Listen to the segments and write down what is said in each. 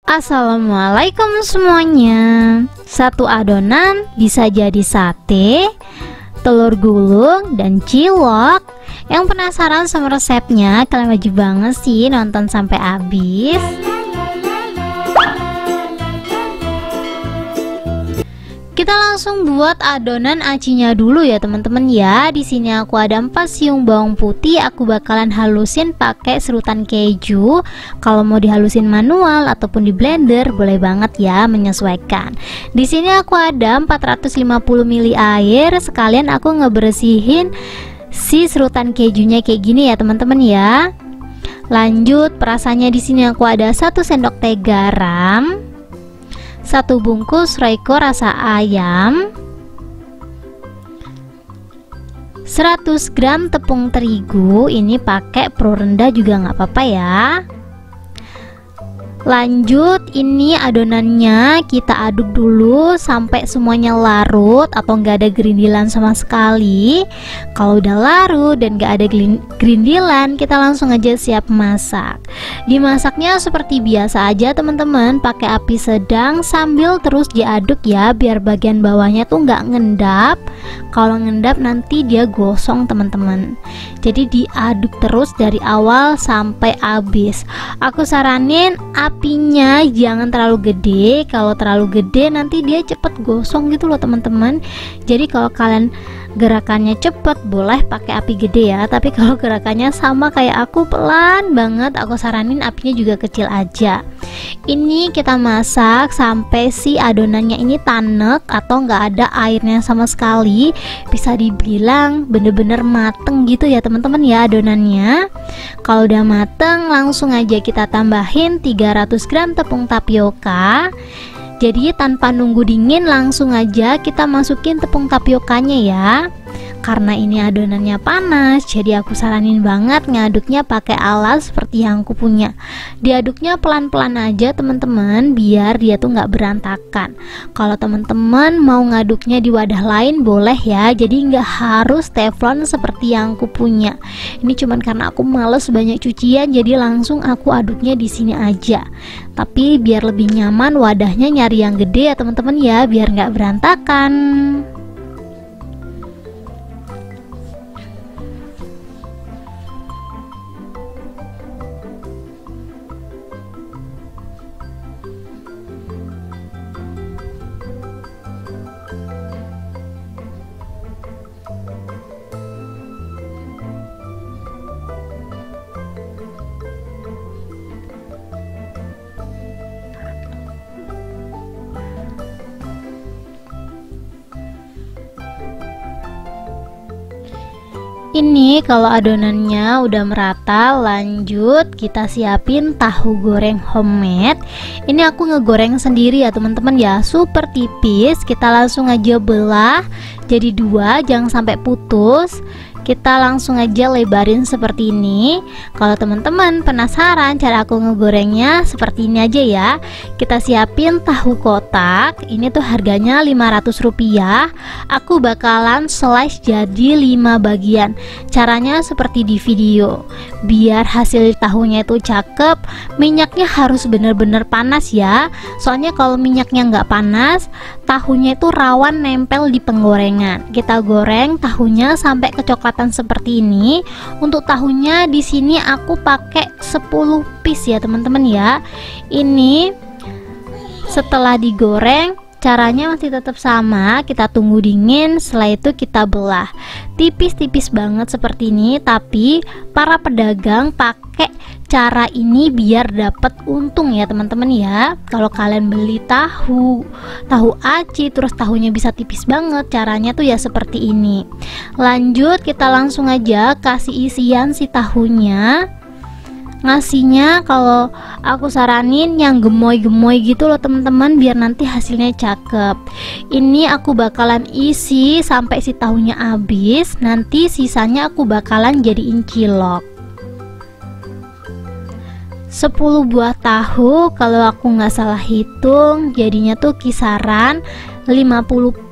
Assalamualaikum semuanya. Satu adonan bisa jadi sate, telur gulung, dan cilok. Yang penasaran sama resepnya? Kalian wajib banget sih nonton sampai habis. Kita langsung buat adonan acinya dulu ya teman-teman ya. Di sini aku ada 4 siung bawang putih, aku bakalan halusin pakai serutan keju. Kalau mau dihalusin manual ataupun di blender boleh banget ya, menyesuaikan. Di sini aku ada 450 ml air, sekalian aku ngebersihin si serutan kejunya kayak gini ya teman-teman ya. Lanjut, perasannya di sini aku ada 1 sendok teh garam, 1 bungkus Royco rasa ayam, 100 gram tepung terigu, ini pakai pro rendah juga nggak apa-apa ya. Lanjut, ini adonannya kita aduk dulu sampai semuanya larut atau nggak ada gerindilan sama sekali. Kalau udah larut dan nggak ada gerindilan, kita langsung aja siap masak. Dimasaknya seperti biasa aja teman-teman, pakai api sedang sambil terus diaduk ya, biar bagian bawahnya tuh nggak ngendap. Kalau ngendap nanti dia gosong teman-teman. Jadi diaduk terus dari awal sampai habis. Aku saranin apinya jangan terlalu gede. Kalau terlalu gede nanti dia cepet gosong gitu loh teman-teman. Jadi kalau kalian gerakannya cepet boleh pakai api gede ya, tapi kalau gerakannya sama kayak aku pelan banget, aku saranin apinya juga kecil aja. Ini kita masak sampai si adonannya ini tanek atau nggak ada airnya sama sekali, bisa dibilang bener-bener mateng gitu ya teman-teman ya adonannya. Kalau udah mateng langsung aja kita tambahin 300 gram tepung tapioka. Jadi tanpa nunggu dingin langsung aja kita masukin tepung tapiokanya ya. Karena ini adonannya panas, jadi aku saranin banget ngaduknya pakai alas seperti yang aku punya. Diaduknya pelan-pelan aja teman-teman, biar dia tuh nggak berantakan. Kalau teman-teman mau ngaduknya di wadah lain boleh ya, jadi nggak harus teflon seperti yang aku punya. Ini cuman karena aku males banyak cucian, jadi langsung aku aduknya di sini aja. Tapi biar lebih nyaman wadahnya nyari yang gede ya teman-teman ya, biar nggak berantakan. Ini kalau adonannya udah merata, lanjut kita siapin tahu goreng homemade. Ini aku ngegoreng sendiri ya teman-teman ya, super tipis. Kita langsung aja belah jadi 2, jangan sampai putus. Kita langsung aja lebarin seperti ini. Kalau teman-teman penasaran cara aku ngegorengnya, seperti ini aja ya. Kita siapin tahu kotak. Ini tuh harganya Rp500. Aku bakalan slice jadi 5 bagian. Caranya seperti di video. Biar hasil tahunya itu cakep, minyaknya harus bener-bener panas ya. Soalnya kalau minyaknya nggak panas, tahunya itu rawan nempel di penggorengan. Kita goreng tahunya sampai kecoklatan seperti ini. Untuk tahunya di sini aku pakai 10 piece ya teman-teman ya. Ini setelah digoreng caranya masih tetap sama, kita tunggu dingin, setelah itu kita belah tipis-tipis banget seperti ini. Tapi para pedagang pakai cara ini biar dapat untung ya teman-teman ya. Kalau kalian beli tahu aci terus tahunya bisa tipis banget, caranya tuh ya seperti ini. Lanjut kita langsung aja kasih isian si tahunya. Ngasihnya kalau aku saranin yang gemoy-gemoy gitu loh teman-teman, biar nanti hasilnya cakep. Ini aku bakalan isi sampai si tahunya habis, nanti sisanya aku bakalan jadiin cilok. 10 buah tahu kalau aku nggak salah hitung jadinya tuh kisaran 50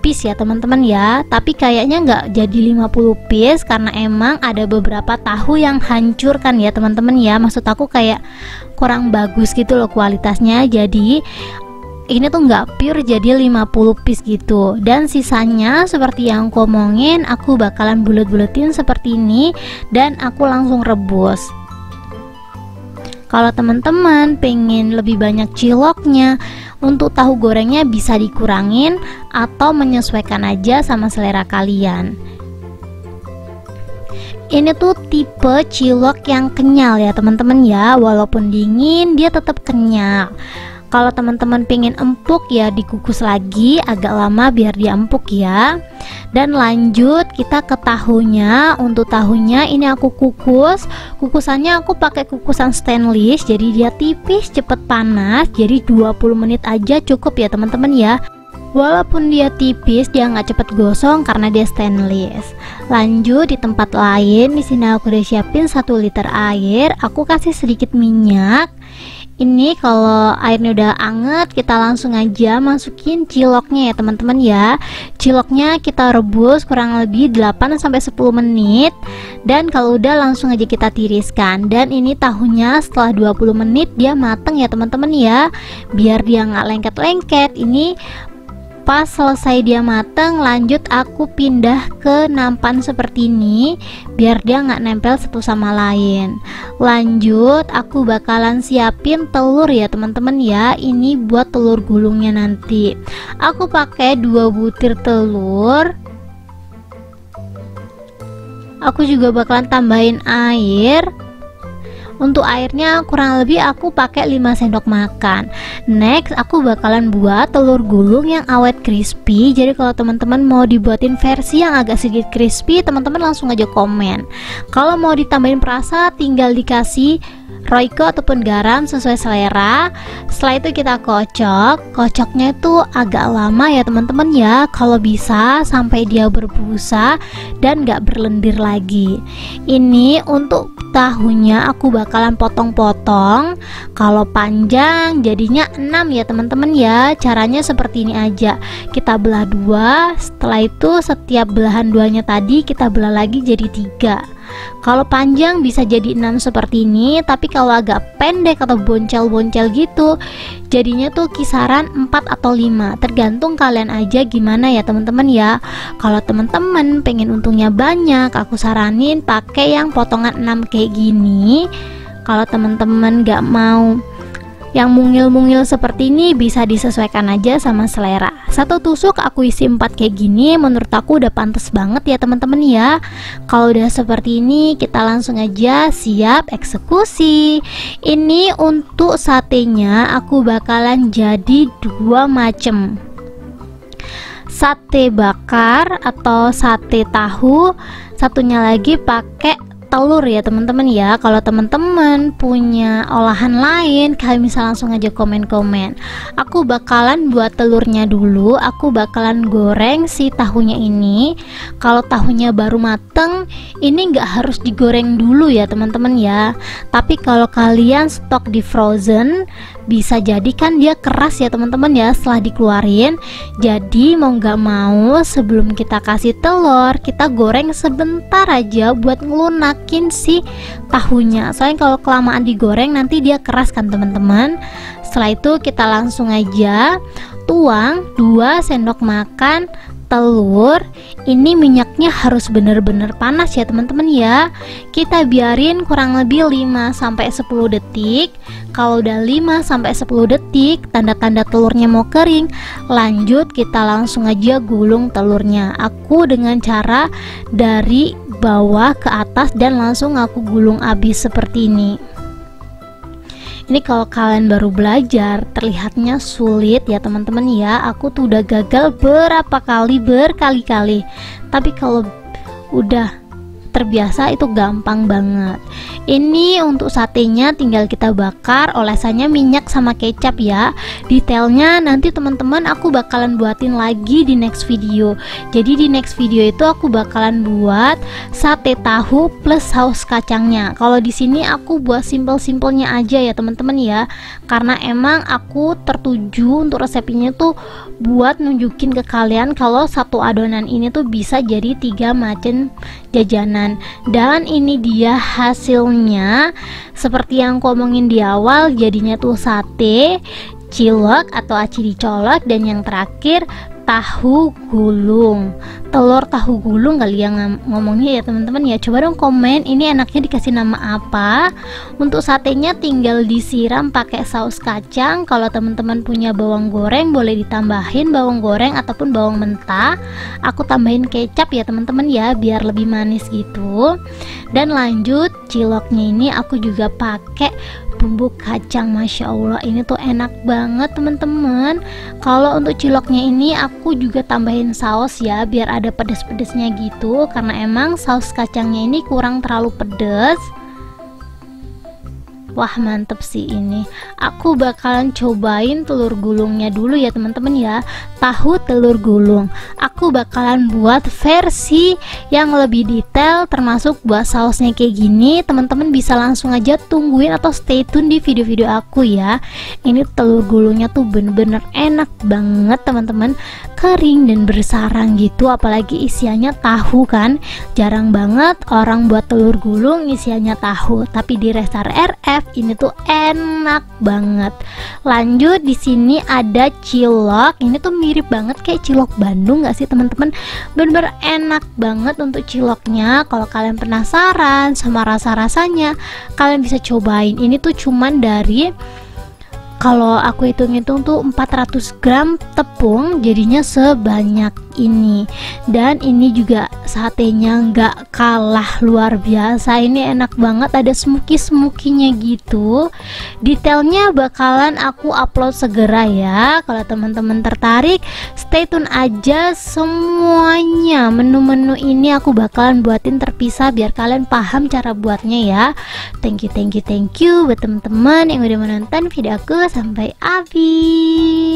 piece ya teman-teman ya. Tapi kayaknya nggak jadi 50 piece karena emang ada beberapa tahu yang hancur kan ya teman-teman ya. Maksud aku kayak kurang bagus gitu loh kualitasnya. Jadi ini tuh nggak pure jadi 50 piece gitu. Dan sisanya seperti yang aku omongin, aku bakalan bulet-buletin seperti ini dan aku langsung rebus. Kalau teman-teman pengen lebih banyak ciloknya, untuk tahu gorengnya bisa dikurangin atau menyesuaikan aja sama selera kalian. Ini tuh tipe cilok yang kenyal ya teman-teman ya, walaupun dingin dia tetap kenyal. Kalau teman-teman pengen empuk ya dikukus lagi agak lama biar dia empuk ya. Dan lanjut kita ke tahunya. Untuk tahunya ini aku kukus. Kukusannya aku pakai kukusan stainless, jadi dia tipis, cepet panas. Jadi 20 menit aja cukup ya teman-teman ya. Walaupun dia tipis, dia nggak cepet gosong karena dia stainless. Lanjut di tempat lain, di sini aku udah siapin 1 liter air. Aku kasih sedikit minyak. Ini kalau airnya udah anget, kita langsung aja masukin ciloknya ya teman-teman ya. Ciloknya kita rebus kurang lebih 8-10 menit. Dan kalau udah langsung aja kita tiriskan. Dan ini tahunya setelah 20 menit dia mateng ya teman-teman ya. Biar dia nggak lengket-lengket. Ini pas selesai dia mateng, lanjut aku pindah ke nampan seperti ini biar dia nggak nempel satu sama lain. Lanjut aku bakalan siapin telur ya teman-teman ya. Ini buat telur gulungnya nanti. Aku pakai 2 butir telur. Aku juga bakalan tambahin air. Untuk airnya kurang lebih aku pakai 5 sendok makan. Next aku bakalan buat telur gulung yang awet crispy. Jadi kalau teman-teman mau dibuatin versi yang agak sedikit crispy, teman-teman langsung aja komen. Kalau mau ditambahin perasa tinggal dikasih Royco ataupun garam sesuai selera. Setelah itu kita kocok. Kocoknya itu agak lama ya teman-teman ya. Kalau bisa sampai dia berbusa dan gak berlendir lagi. Ini untuk tahunya aku bakalan potong-potong. Kalau panjang jadinya 6 ya teman-teman ya. Caranya seperti ini aja. Kita belah 2. Setelah itu setiap belahan 2-nya tadi kita belah lagi jadi 3. Kalau panjang bisa jadi 6 seperti ini, tapi kalau agak pendek atau boncel-boncel gitu jadinya tuh kisaran 4 atau 5, tergantung kalian aja gimana ya teman-teman ya. Kalau teman-teman pengen untungnya banyak, aku saranin pakai yang potongan 6 kayak gini. Kalau teman-teman gak mau yang mungil-mungil seperti ini, bisa disesuaikan aja sama selera. 1 tusuk aku isi 4 kayak gini, menurut aku udah pantas banget ya teman-teman ya. Kalau udah seperti ini kita langsung aja siap eksekusi. Ini untuk satenya aku bakalan jadi 2 macem, sate bakar atau sate tahu, satunya lagi pakai telur ya teman-teman ya. Kalau teman-teman punya olahan lain, kalian bisa langsung aja komen-komen. Aku bakalan buat telurnya dulu. Aku bakalan goreng si tahunya ini. Kalau tahunya baru mateng, ini nggak harus digoreng dulu ya teman-teman ya. Tapi kalau kalian stok di frozen, bisa jadi kan dia keras ya teman-teman ya setelah dikeluarin. Jadi mau nggak mau sebelum kita kasih telur, kita goreng sebentar aja buat ngelunakin si tahunya. Soalnya kalau kelamaan digoreng nanti dia keras kan teman-teman. Setelah itu kita langsung aja tuang 2 sendok makan telur. Ini minyaknya harus bener-bener panas ya teman-teman ya. Kita biarin kurang lebih 5-10 detik. Kalau udah 5-10 detik, tanda-tanda telurnya mau kering, lanjut kita langsung aja gulung telurnya. Aku dengan cara dari bawah ke atas dan langsung aku gulung habis seperti ini. Ini kalau kalian baru belajar terlihatnya sulit ya teman-teman ya. Aku tuh udah gagal berkali-kali. Tapi kalau udah terbiasa itu gampang banget. Ini untuk satenya tinggal kita bakar, olesannya minyak sama kecap ya. Detailnya nanti teman-teman aku bakalan buatin lagi di next video. Jadi di next video itu aku bakalan buat sate tahu plus saus kacangnya. Kalau di sini aku buat simpel-simpelnya aja ya teman-teman ya, karena emang aku tertuju untuk resepnya tuh buat nunjukin ke kalian kalau satu adonan ini tuh bisa jadi 3 macam jajanan. Dan ini dia hasilnya, seperti yang aku omongin di awal, jadinya tuh sate, cilok atau aci dicolok, dan yang terakhir tahu gulung, telur tahu gulung kali yang ngomongnya ya teman-teman ya. Coba dong komen ini enaknya dikasih nama apa. Untuk satenya tinggal disiram pakai saus kacang. Kalau teman-teman punya bawang goreng boleh ditambahin bawang goreng ataupun bawang mentah. Aku tambahin kecap ya teman-teman ya, biar lebih manis gitu. Dan lanjut ciloknya ini aku juga pakai bumbu kacang. Masya Allah, ini tuh enak banget teman-teman. Kalau untuk ciloknya ini aku juga tambahin saus ya, biar ada pedes-pedesnya gitu, karena emang saus kacangnya ini kurang terlalu pedes. Wah mantep sih ini. Aku bakalan cobain telur gulungnya dulu ya teman-teman ya. Tahu telur gulung aku bakalan buat versi yang lebih detail, termasuk buat sausnya kayak gini. Teman-teman bisa langsung aja tungguin atau stay tune di video-video aku ya. Ini telur gulungnya tuh bener-bener enak banget teman-teman, kering dan bersarang gitu, apalagi isiannya tahu kan. Jarang banget orang buat telur gulung isiannya tahu, tapi di Restar RF ini tuh enak banget. Lanjut di sini ada cilok. Ini tuh mirip banget kayak cilok Bandung gak sih teman-teman? Bener-bener enak banget untuk ciloknya. Kalau kalian penasaran sama rasa-rasanya, kalian bisa cobain. Ini tuh cuman dari, kalau aku hitung-hitung tuh 400 gram tepung, jadinya sebanyak ini. Dan ini juga satenya nggak kalah luar biasa. Ini enak banget, ada smoky-smokinya gitu. Detailnya bakalan aku upload segera ya. Kalau teman-teman tertarik, stay tune aja. Semuanya menu-menu ini aku bakalan buatin terpisah biar kalian paham cara buatnya ya. Thank you buat teman-teman yang udah menonton video aku sampai habis.